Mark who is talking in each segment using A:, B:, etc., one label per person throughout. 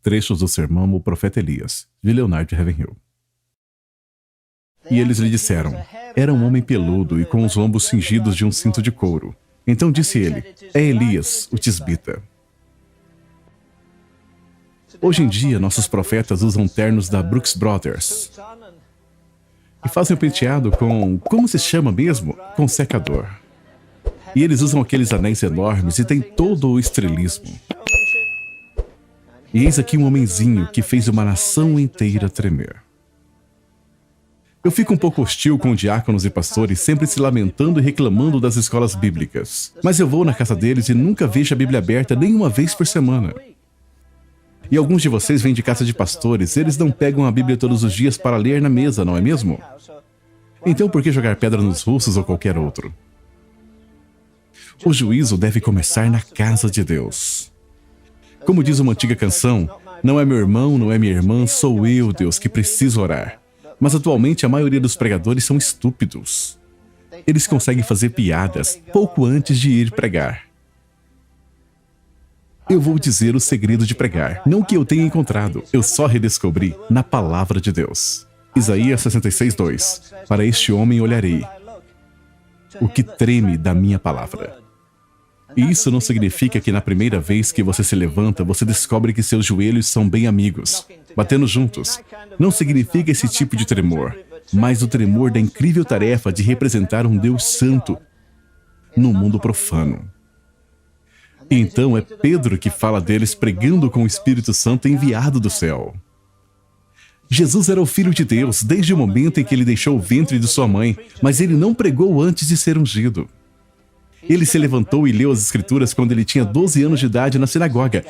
A: trechos do sermão O Profeta Elias, de Leonard Ravenhill. E eles lhe disseram: era um homem peludo e com os lombos cingidos de um cinto de couro. Então disse ele: é Elias, o tisbita. Hoje em dia, nossos profetas usam ternos da Brooks Brothers e fazem o penteado com, como se chama mesmo? Com secador. E eles usam aqueles anéis enormes e tem todo o estrelismo. E eis aqui um homenzinho que fez uma nação inteira tremer. Eu fico um pouco hostil com diáconos e pastores sempre se lamentando e reclamando das escolas bíblicas. Mas eu vou na casa deles e nunca vejo a Bíblia aberta nem uma vez por semana. E alguns de vocês vêm de casa de pastores, eles não pegam a Bíblia todos os dias para ler na mesa, não é mesmo? Então por que jogar pedra nos russos ou qualquer outro? O juízo deve começar na casa de Deus. Como diz uma antiga canção, não é meu irmão, não é minha irmã, sou eu, Deus, que preciso orar. Mas atualmente a maioria dos pregadores são estúpidos. Eles conseguem fazer piadas pouco antes de ir pregar. Eu vou dizer o segredo de pregar, não que eu tenha encontrado, eu só redescobri na palavra de Deus. Isaías 66:2. Para este homem olharei, o que treme da minha palavra. E isso não significa que na primeira vez que você se levanta, você descobre que seus joelhos são bem amigos, batendo juntos. Não significa esse tipo de tremor, mas o tremor da incrível tarefa de representar um Deus santo no mundo profano. E então é Pedro que fala deles pregando com o Espírito Santo enviado do céu. Jesus era o Filho de Deus desde o momento em que ele deixou o ventre de sua mãe, mas ele não pregou antes de ser ungido. Ele se levantou e leu as Escrituras quando ele tinha 12 anos de idade na sinagoga,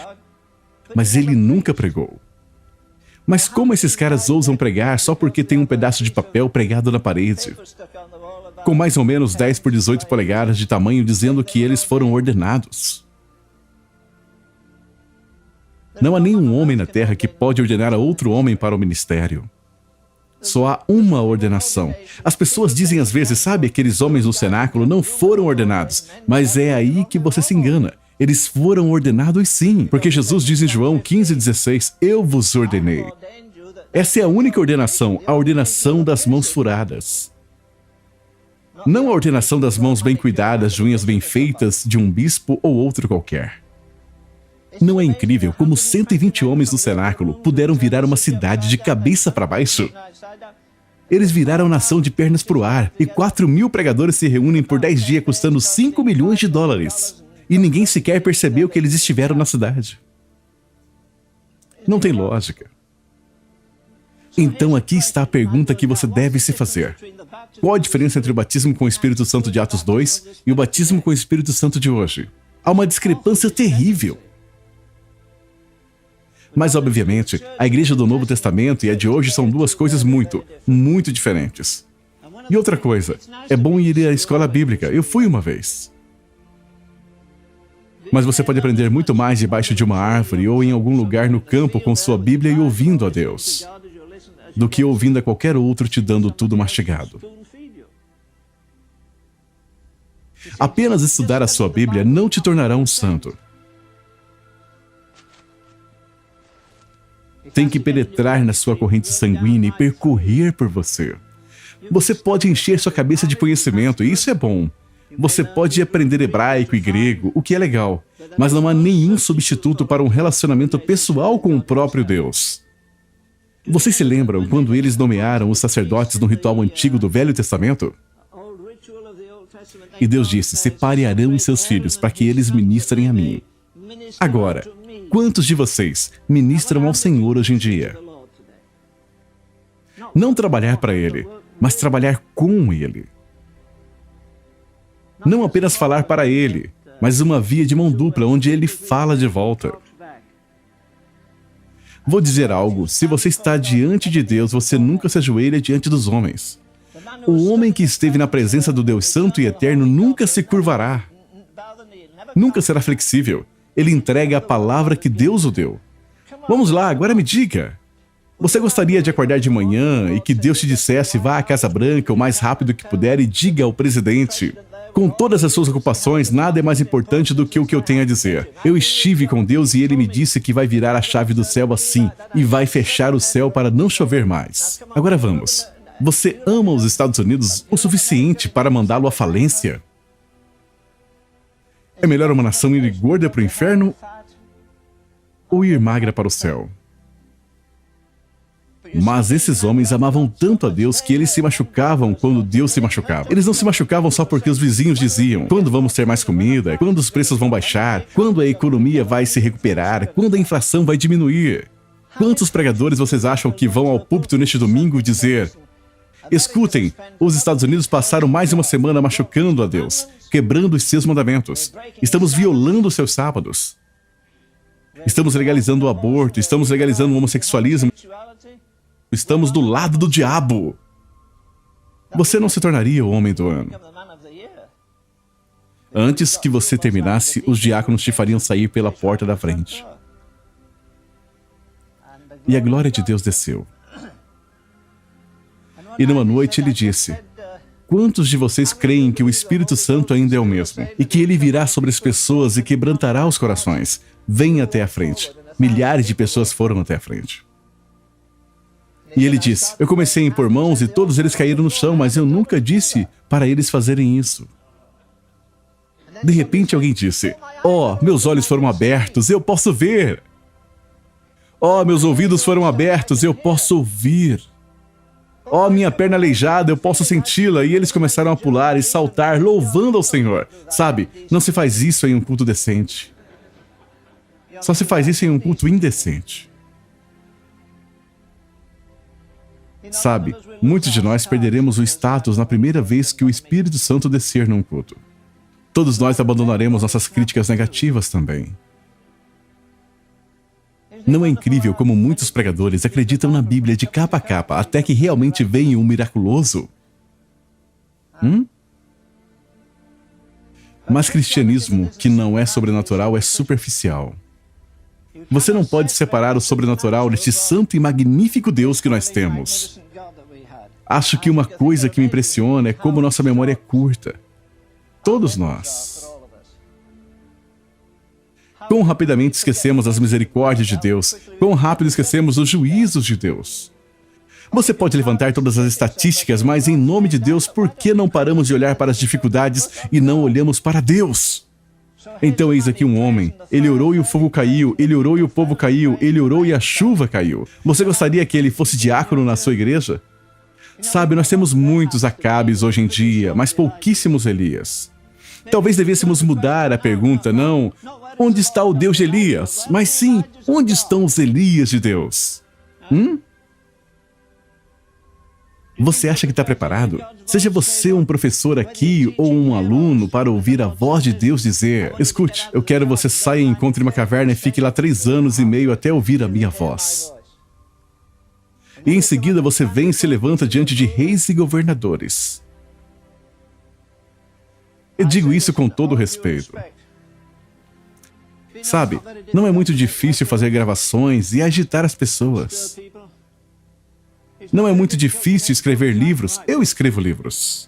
A: mas ele nunca pregou. Mas como esses caras ousam pregar só porque tem um pedaço de papel pregado na parede, com mais ou menos 10 por 18 polegadas de tamanho, dizendo que eles foram ordenados? Não há nenhum homem na terra que pode ordenar a outro homem para o ministério. Só há uma ordenação. As pessoas dizem às vezes, sabe, aqueles homens no cenáculo não foram ordenados, mas é aí que você se engana. Eles foram ordenados sim, porque Jesus diz em João 15:16, eu vos ordenei. Essa é a única ordenação, a ordenação das mãos furadas. Não a ordenação das mãos bem cuidadas, de unhas bem feitas, de um bispo ou outro qualquer. Não é incrível como 120 homens do cenáculo puderam virar uma cidade de cabeça para baixo? Eles viraram nação de pernas para o ar, e 4.000 pregadores se reúnem por 10 dias custando $5 milhões. E ninguém sequer percebeu que eles estiveram na cidade. Não tem lógica. Então aqui está a pergunta que você deve se fazer. Qual a diferença entre o batismo com o Espírito Santo de Atos 2 e o batismo com o Espírito Santo de hoje? Há uma discrepância terrível. Mas, obviamente, a igreja do Novo Testamento e a de hoje são duas coisas muito diferentes. E outra coisa, é bom ir à escola bíblica. Eu fui uma vez. Mas você pode aprender muito mais debaixo de uma árvore ou em algum lugar no campo com sua Bíblia e ouvindo a Deus, do que ouvindo a qualquer outro te dando tudo mastigado. Apenas estudar a sua Bíblia não te tornará um santo. Tem que penetrar na sua corrente sanguínea e percorrer por você. Você pode encher sua cabeça de conhecimento, e isso é bom. Você pode aprender hebraico e grego, o que é legal, mas não há nenhum substituto para um relacionamento pessoal com o próprio Deus. Vocês se lembram quando eles nomearam os sacerdotes no ritual antigo do Velho Testamento? E Deus disse, separe Arão e seus filhos para que eles ministrem a mim. Agora, quantos de vocês ministram ao Senhor hoje em dia? Não trabalhar para Ele, mas trabalhar com Ele. Não apenas falar para Ele, mas uma via de mão dupla onde Ele fala de volta. Vou dizer algo, se você está diante de Deus, você nunca se ajoelha diante dos homens. O homem que esteve na presença do Deus Santo e Eterno nunca se curvará. Nunca será flexível. Ele entrega a palavra que Deus o deu. Vamos lá, agora me diga. Você gostaria de acordar de manhã e que Deus te dissesse, vá à Casa Branca o mais rápido que puder e diga ao presidente, Com todas as suas ocupações, nada é mais importante do que o que eu tenho a dizer. Eu estive com Deus e ele me disse que vai virar a chave do céu assim e vai fechar o céu para não chover mais. Agora vamos. Você ama os Estados Unidos o suficiente para mandá-lo à falência? É melhor uma nação ir gorda para o inferno ou ir magra para o céu? Mas esses homens amavam tanto a Deus que eles se machucavam quando Deus se machucava. Eles não se machucavam só porque os vizinhos diziam: quando vamos ter mais comida, quando os preços vão baixar, quando a economia vai se recuperar, quando a inflação vai diminuir. Quantos pregadores vocês acham que vão ao púlpito neste domingo dizer: escutem, os Estados Unidos passaram mais de uma semana machucando a Deus, quebrando os seus mandamentos. Estamos violando os seus sábados. Estamos legalizando o aborto, estamos legalizando o homossexualismo. Estamos do lado do diabo. Você não se tornaria o homem do ano. Antes que você terminasse, os diáconos te fariam sair pela porta da frente. E a glória de Deus desceu. E numa noite ele disse: quantos de vocês creem que o Espírito Santo ainda é o mesmo? E que ele virá sobre as pessoas e quebrantará os corações? Venha até a frente. Milhares de pessoas foram até a frente. E ele disse: eu comecei a impor mãos e todos eles caíram no chão, mas eu nunca disse para eles fazerem isso. De repente alguém disse: oh, meus olhos foram abertos, eu posso ver. Oh, meus ouvidos foram abertos, eu posso ouvir. Oh, minha perna aleijada, eu posso senti-la. E eles começaram a pular e saltar, louvando ao Senhor. Sabe, não se faz isso em um culto decente. Só se faz isso em um culto indecente. Sabe, muitos de nós perderemos o status na primeira vez que o Espírito Santo descer num culto. Todos nós abandonaremos nossas críticas negativas também. Não é incrível como muitos pregadores acreditam na Bíblia de capa a capa até que realmente venha um miraculoso? Mas cristianismo que não é sobrenatural é superficial. Você não pode separar o sobrenatural deste santo e magnífico Deus que nós temos. Acho que uma coisa que me impressiona é como nossa memória é curta. Todos nós. Quão rapidamente esquecemos as misericórdias de Deus, quão rápido esquecemos os juízos de Deus. Você pode levantar todas as estatísticas, mas em nome de Deus, por que não paramos de olhar para as dificuldades e não olhamos para Deus? Então eis aqui um homem, ele orou e o fogo caiu, ele orou e o povo caiu, ele orou e a chuva caiu. Você gostaria que ele fosse diácono na sua igreja? Sabe, nós temos muitos Acabes hoje em dia, mas pouquíssimos Elias. Talvez devêssemos mudar a pergunta, não: onde está o Deus de Elias? Mas sim, onde estão os Elias de Deus? Você acha que está preparado? Seja você um professor aqui ou um aluno para ouvir a voz de Deus dizer: escute, eu quero você saia e encontre uma caverna e fique lá 3 anos e meio até ouvir a minha voz. E em seguida você vem e se levanta diante de reis e governadores. Eu digo isso com todo respeito. Sabe, não é muito difícil fazer gravações e agitar as pessoas. Não é muito difícil escrever livros. Eu escrevo livros.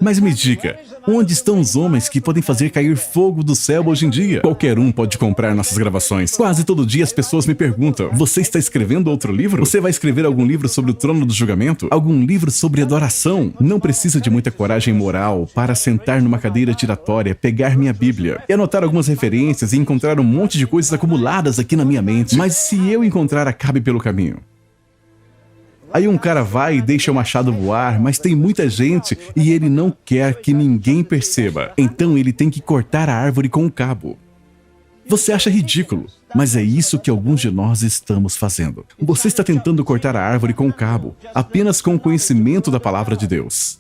A: Mas me diga, onde estão os homens que podem fazer cair fogo do céu hoje em dia? Qualquer um pode comprar nossas gravações. Quase todo dia as pessoas me perguntam: você está escrevendo outro livro? Você vai escrever algum livro sobre o trono do julgamento? Algum livro sobre adoração? Não precisa de muita coragem moral para sentar numa cadeira giratória, pegar minha Bíblia e anotar algumas referências e encontrar um monte de coisas acumuladas aqui na minha mente. Mas se eu encontrar Acabe pelo caminho? Aí um cara vai e deixa o machado voar, mas tem muita gente e ele não quer que ninguém perceba. Então ele tem que cortar a árvore com um cabo. Você acha ridículo, mas é isso que alguns de nós estamos fazendo. Você está tentando cortar a árvore com um cabo, apenas com o conhecimento da palavra de Deus.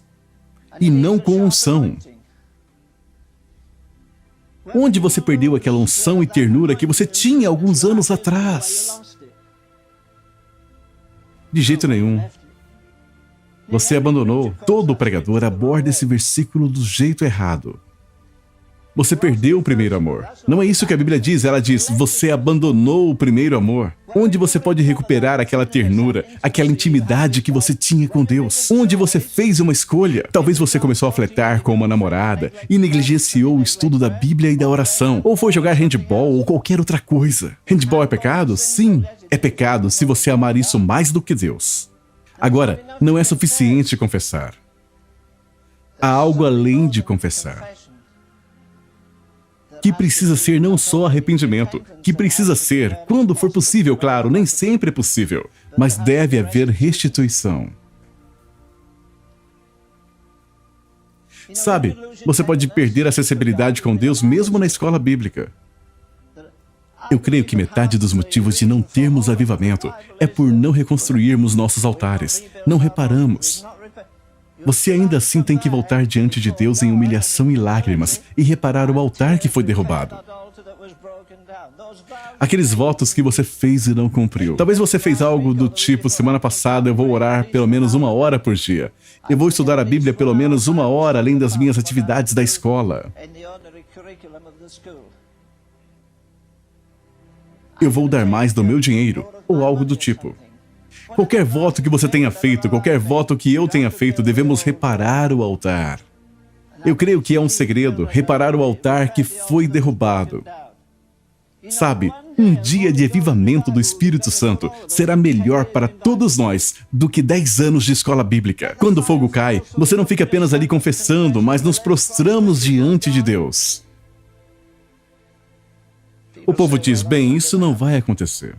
A: E não com unção. Onde você perdeu aquela unção e ternura que você tinha alguns anos atrás? De jeito nenhum. Você abandonou. Todo pregador aborda esse versículo do jeito errado. Você perdeu o primeiro amor. Não é isso que a Bíblia diz. Ela diz: você abandonou o primeiro amor. Onde você pode recuperar aquela ternura, aquela intimidade que você tinha com Deus? Onde você fez uma escolha? Talvez você começou a flertar com uma namorada e negligenciou o estudo da Bíblia e da oração, ou foi jogar handball ou qualquer outra coisa. Handball é pecado? Sim, é pecado se você amar isso mais do que Deus. Agora, não é suficiente confessar. Há algo além de confessar. Que precisa ser não só arrependimento, que precisa ser, quando for possível, claro, nem sempre é possível, mas deve haver restituição. Sabe, você pode perder a acessibilidade com Deus mesmo na escola bíblica. Eu creio que metade dos motivos de não termos avivamento é por não reconstruirmos nossos altares, não reparamos. Você ainda assim tem que voltar diante de Deus em humilhação e lágrimas e reparar o altar que foi derrubado. Aqueles votos que você fez e não cumpriu. Talvez você fez algo do tipo: semana passada eu vou orar pelo menos 1 hora por dia. Eu vou estudar a Bíblia pelo menos 1 hora além das minhas atividades da escola. Eu vou dar mais do meu dinheiro, ou algo do tipo. Qualquer voto que você tenha feito, qualquer voto que eu tenha feito, devemos reparar o altar. Eu creio que é um segredo, reparar o altar que foi derrubado. Sabe, um dia de avivamento do Espírito Santo será melhor para todos nós do que 10 anos de escola bíblica. Quando o fogo cai, você não fica apenas ali confessando, mas nos prostramos diante de Deus. O povo diz: bem, isso não vai acontecer.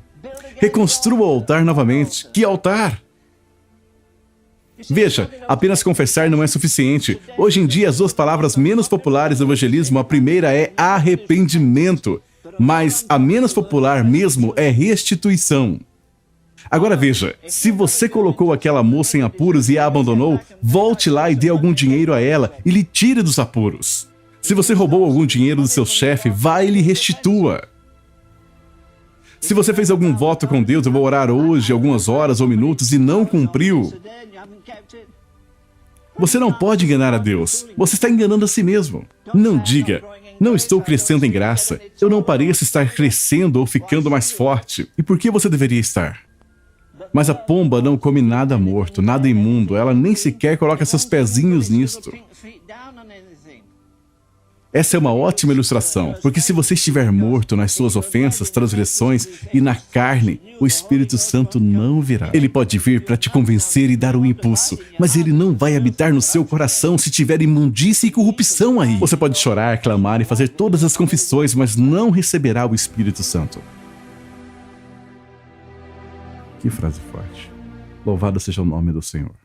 A: Reconstrua o altar novamente. Que altar? Veja, apenas confessar não é suficiente. Hoje em dia, as 2 palavras menos populares do evangelismo, a primeira é arrependimento, mas a menos popular mesmo é restituição. Agora veja, se você colocou aquela moça em apuros e a abandonou, volte lá e dê algum dinheiro a ela e lhe tire dos apuros. Se você roubou algum dinheiro do seu chefe, vá e lhe restitua. Se você fez algum voto com Deus: eu vou orar hoje algumas horas ou minutos, e não cumpriu, você não pode enganar a Deus. Você está enganando a si mesmo. Não diga: não estou crescendo em graça. Eu não pareço estar crescendo ou ficando mais forte. E por que você deveria estar? Mas a pomba não come nada morto, nada imundo. Ela nem sequer coloca seus pezinhos nisto. Essa é uma ótima ilustração, porque se você estiver morto nas suas ofensas, transgressões e na carne, o Espírito Santo não virá. Ele pode vir para te convencer e dar um impulso, mas ele não vai habitar no seu coração se tiver imundície e corrupção aí. Você pode chorar, clamar e fazer todas as confissões, mas não receberá o Espírito Santo. Que frase forte. Louvado seja o nome do Senhor.